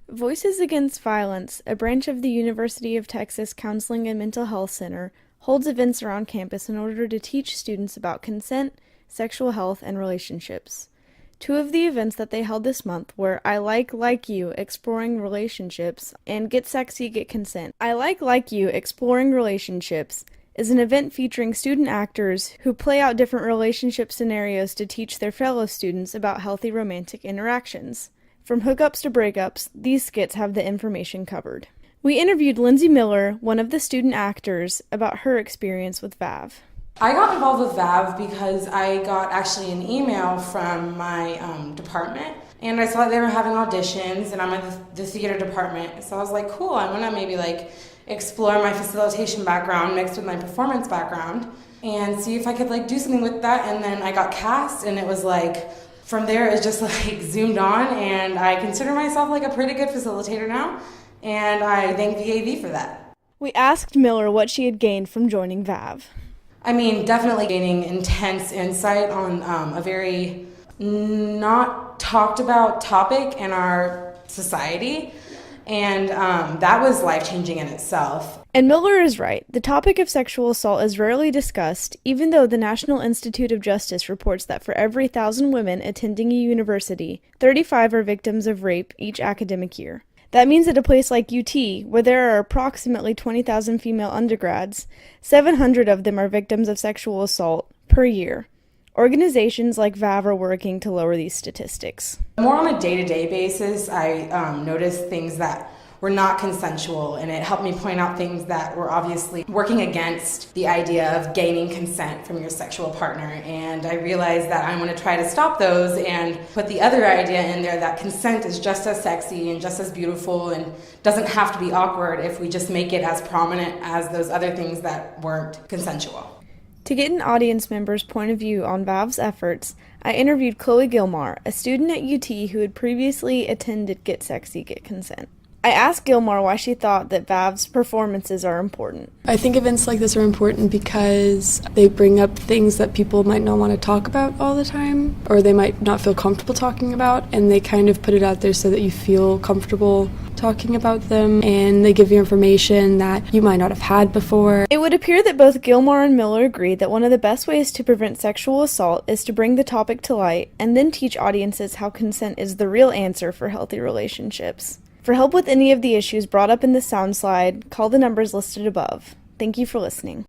Voices Against Violence, a branch of the University of Texas Counseling and Mental Health Center, holds events around campus in order to teach students about consent, sexual health, and relationships. Two of the events that they held this month were I Like You, Exploring Relationships, and Get Sexy, Get Consent. I Like You, Exploring Relationships is an event featuring student actors who play out different relationship scenarios to teach their fellow students about healthy romantic interactions. From hookups to breakups, these skits have the information covered. We interviewed Lindsay Miller, one of the student actors, about her experience with VAV. I got involved with VAV because I got actually an email from my department, and I saw that they were having auditions, and I'm in the theater department, so I was like, cool, I want to maybe explore my facilitation background mixed with my performance background and see if I could do something with that. And then I got cast, and it was from there it just zoomed on, and I consider myself a pretty good facilitator now, and I thank VAV for that. We asked Miller what she had gained from joining VAV. I mean, definitely gaining intense insight on a very not talked about topic in our society, and that was life-changing in itself. And Miller is right. The topic of sexual assault is rarely discussed, even though the National Institute of Justice reports that for every 1,000 women attending a university, 35 are victims of rape each academic year. That means at a place like UT, where there are approximately 20,000 female undergrads, 700 of them are victims of sexual assault per year. Organizations like VAV are working to lower these statistics. More on a day-to-day basis, I noticed things that were not consensual, and it helped me point out things that were obviously working against the idea of gaining consent from your sexual partner. And I realized that I want to try to stop those and put the other idea in there that consent is just as sexy and just as beautiful and doesn't have to be awkward if we just make it as prominent as those other things that weren't consensual. To get an audience member's point of view on VAV's efforts, I interviewed Chloe Gilmar, a student at UT who had previously attended Get Sexy, Get Consent. I asked Gilmar why she thought that VAV's performances are important. I think events like this are important because they bring up things that people might not want to talk about all the time, or they might not feel comfortable talking about, and they kind of put it out there so that you feel comfortable talking about them, and they give you information that you might not have had before. It would appear that both Gilmar and Miller agree that one of the best ways to prevent sexual assault is to bring the topic to light and then teach audiences how consent is the real answer for healthy relationships. For help with any of the issues brought up in this sound slide, call the numbers listed above. Thank you for listening.